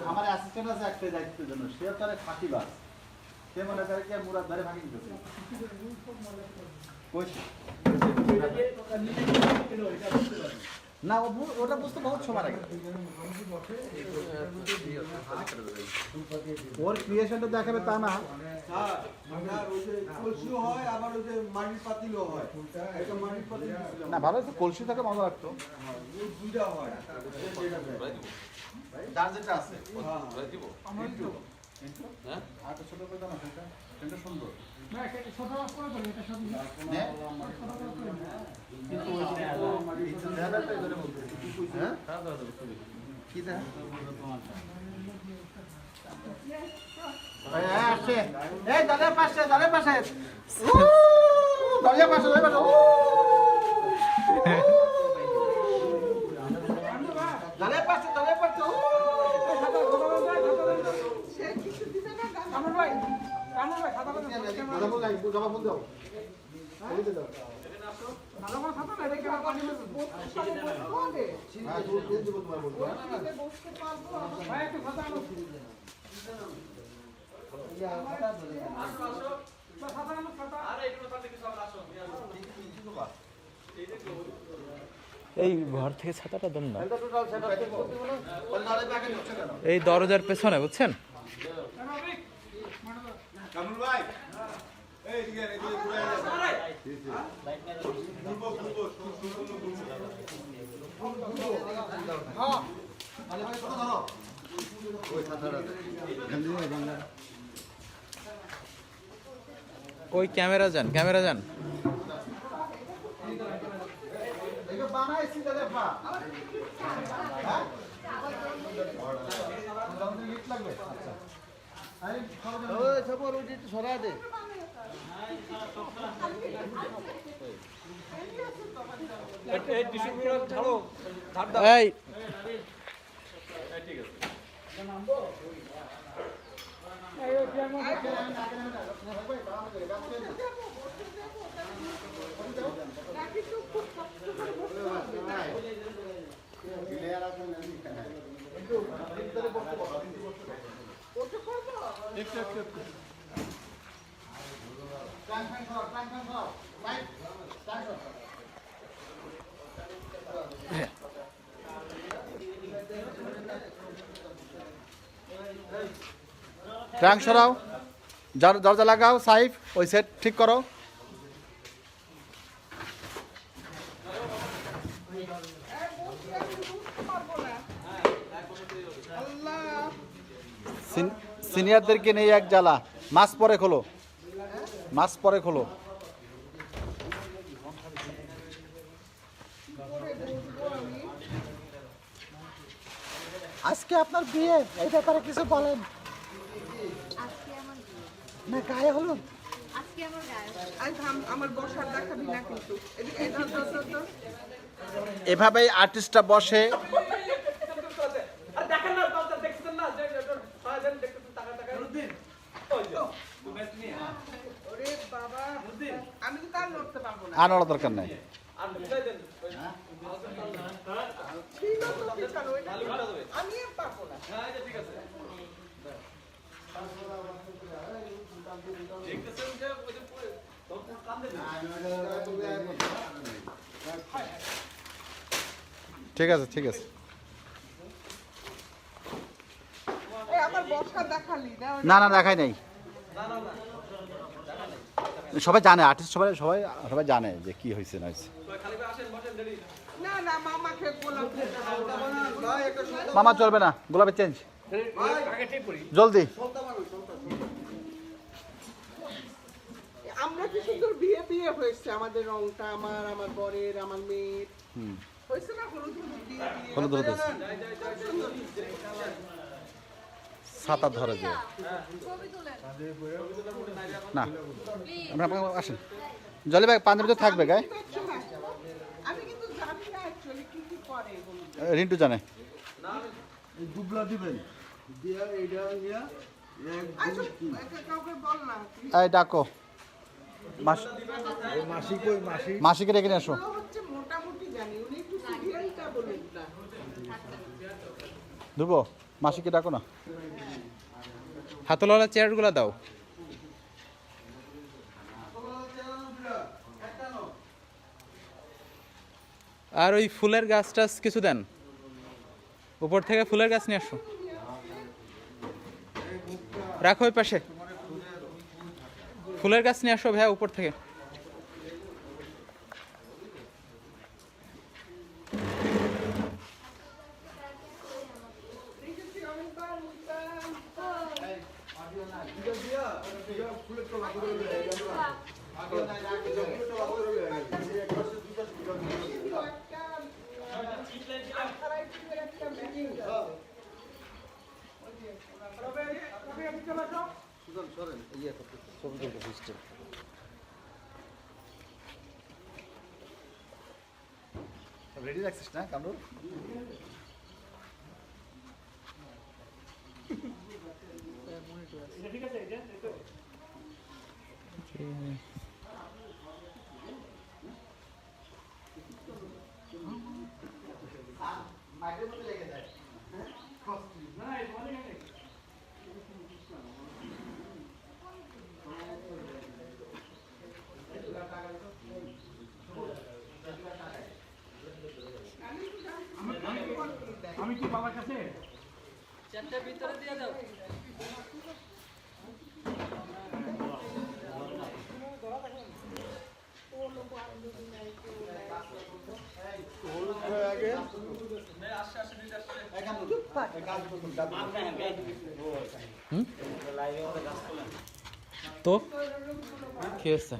আমার অ্যাসিস্ট্যান্ট আছে একটা দায়িত্বের জন্য, সে তার ফাঁকিবাজ, সে মনে করে কি মুরাদ ধরে ফাঁকি দিতেছে। না ওটা বুঝতে বহুত সময় লাগে। ওর ক্রিয়েশনটা দেখাবে তা না, না ভালো তো কলসি থাকে মজা লাগতো। যার যেটা আছে ছোট করে না, সেটা সুন্দর এই ঘর থেকে ছাতাটা দেন না, এই দরজার পেছনে বুঝছেন। ওই ক্যামেরা যান, ক্যামেরা যান। এই ট্রাঙ্ক সরাও, দরজা লাগাও, সাইফ ওই সেট ঠিক করো। সিনিয়রদেরকে নেই এক জ্বালা, মাছ পরে খোলো, মাছ পরে খোলো। আজকে আপনার বিয়ে, এই ব্যাপারে কিছু বলেন না। গায়ে হলুদ এভাবেই আর্টিস্টরা বসে। আর নড়ার দরকার নাই। ঠিক আছে, ঠিক আছে। না না দেখাই নাই, সবাই জানে, আর্টিস্ট সবাই সবাই সবাই জানে যে কি হয়েছে না হয়েছে। মামা চলবে না, গোলাপি চেঞ্জ জলদি। আমরা কি সুন্দর বিয়ে বিয়ে হয়েছে, আমাদের রংটা, আমার বরের, আমার মেয়ের হয়েছে না, হলুদ হলুদ বিয়ে বিয়ে। ছাতা ধরে যে না আমরা আপনার আসেন জলে ভাই পাঞ্জাবি তো থাকবে গায়ে আমি কিন্তু জানি না অ্যাকচুয়ালি কি কি করে এগুলো। রিন্টু জানে এই দুবলা দিবেন দিয়া এইটা নিয়া আচ্ছা, কাউকে বল না এই ডাকো মাসি কই মাসি মাসিকে রেখে নিয়ে আসো এগুলো হচ্ছে মোটামুটি জানি, উনি একটু সিরিয়ালটা বলেন না। ধ্রুব মাসিকে ডাকো না হাতলওয়ালা চেয়ারগুলো দাও। আর ওই ফুলের গাছ টাছ কিছু দেন, উপর থেকে ফুলের গাছ নিয়ে আসো, রাখো ওই পাশে ফুলের গাছ নিয়ে আসো ভাইয়া উপর থেকে। রেডি রাখছিস না কামরুল তো কি হচ্ছে?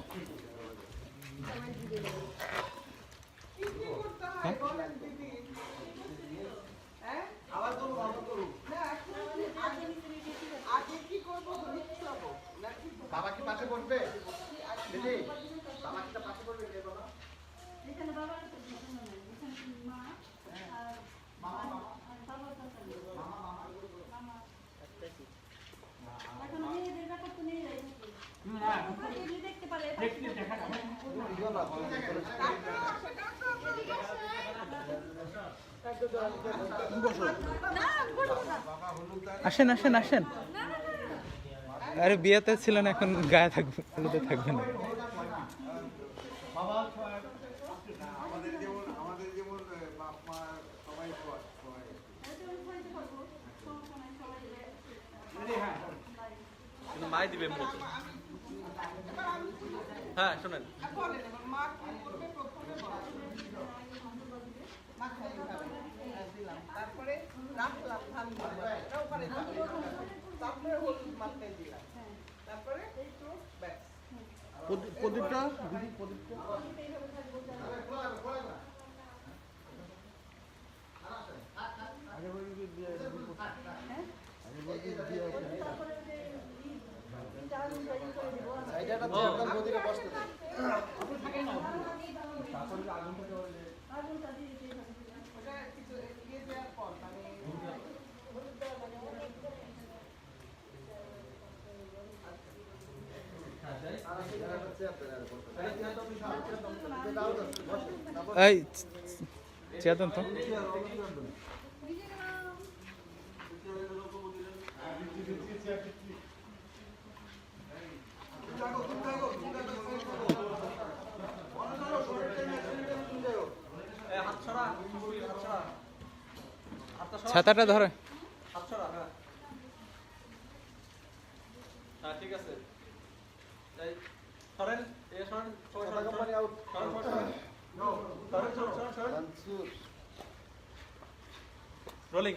কি কি করতে হয় বলেন দিদি? হ্যাঁ? না, আগে কি করবো লিখতে হবে নাকি? বাবা কি পাশে বসবে দিদি বাবা কি পাশে বসবে রে বাবা আসেন আসেন আসেন। আরে বিয়েতে ছিলেন, এখন গায়ে থাকবে, হলুদে থাকবে না। আমাদের যেমন বাপ মা সবাই মাই দিবে মূলত। হ্যাঁ শোনেন, বলেন এবার মা কি করবে প্রথমে বলেন। দিলাম, তারপরে রাখলাম ধান ওখানে তারপরে হলুদ মাথায় দিলাম, তারপরে একটু ব্যাস। প্রদীপটা দিদি প্রদীপটা ওটা কিছু ইয়ে দেওয়ার পর মানে এই চেতন তো হাত ছড়া, ছাতাটা ধরে। হাত ছড়া। হ্যাঁ হ্যাঁ ঠিক আছে। এই সরেন, এই সরেন, সবাই সরেন, কোম্পানি আউট সরেন, সরেন, সরেন, সরেন, সরেন, সরেন। মনসুর রোলিং।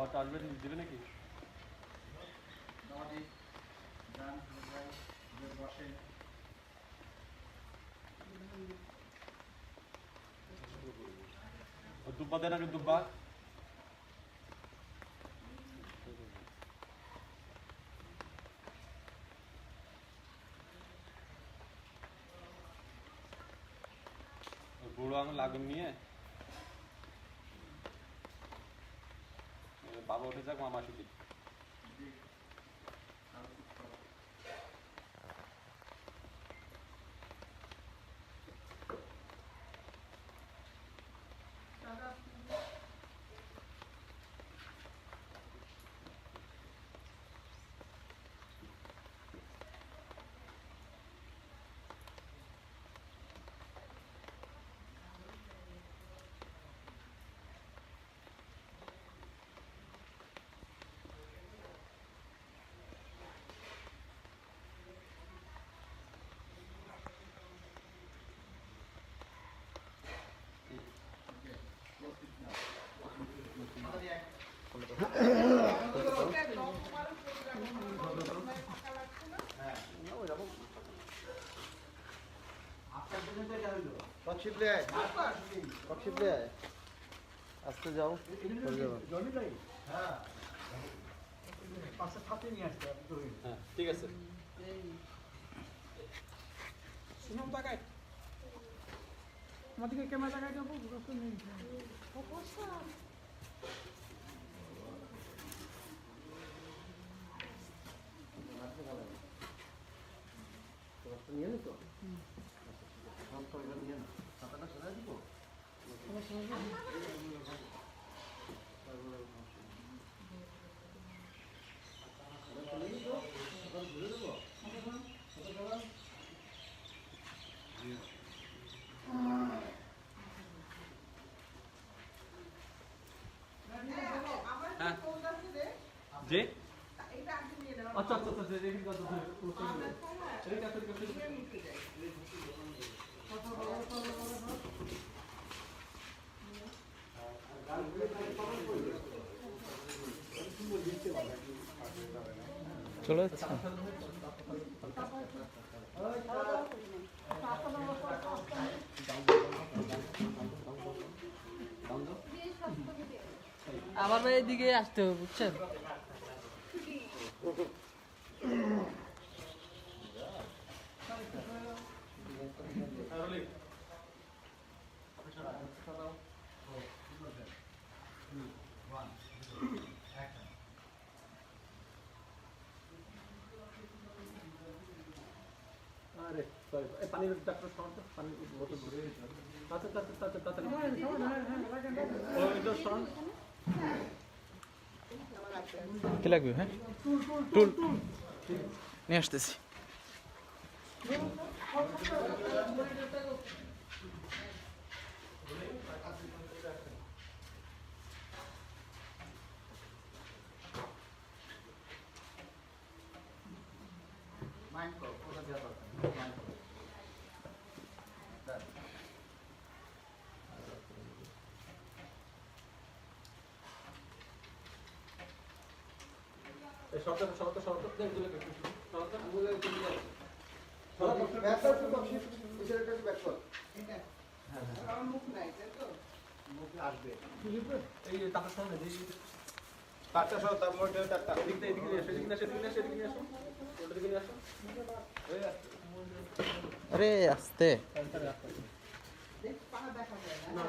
খাওয়াটা আসবে দিবে নাকি? দাওয়াতি গান ভাই বসেন। দুব্বা দেন আগে দুব্বা। বুড়ো আঙুল আগুন নিয়ে বাবা উঠে যাক মামা শুধু আস্তে যাও হ্যাঁ পাশে ছাতি নিয়ে আসতে হবে। হ্যাঁ ঠিক আছে সুনাম তাকাই আমাদেরকে ক্যামেরা তাকাই দেবো নিয়ে নিতো নিয়ে না ছাতাটা সরাই দিব। যে আচ্ছা আচ্ছা আচ্ছা দেখি কত এর কাছে চলে যাচ্ছে আমার ভাই এদিকে আসতে হবে বুঝছেন আরে সরি পানির ডাক্তার সামনে পানির বোতল ধরে আচ্ছা আচ্ছা আচ্ছা তাড়াতাড়ি ওই তো শোন কি লাগবে হ্যাঁ টুল নিয়ে আসতেছি মাইন্ড করো ওটা দেওয়া দরকার মাইন্ড করো। এই শর্ত দেখ দিলে কি শর্ত বলে দিলে আমার মুখ নাই তাই তো মুখে আসবে এই টাকা সামনে দিই পাঁচটা সহ তার মধ্যে চারটা এদিকে নিয়ে আসো এদিকে নিয়ে আসো এদিকে নিয়ে আসো ওটা দিকে নিয়ে আসো আরে আস্তে পা দেখা যায় না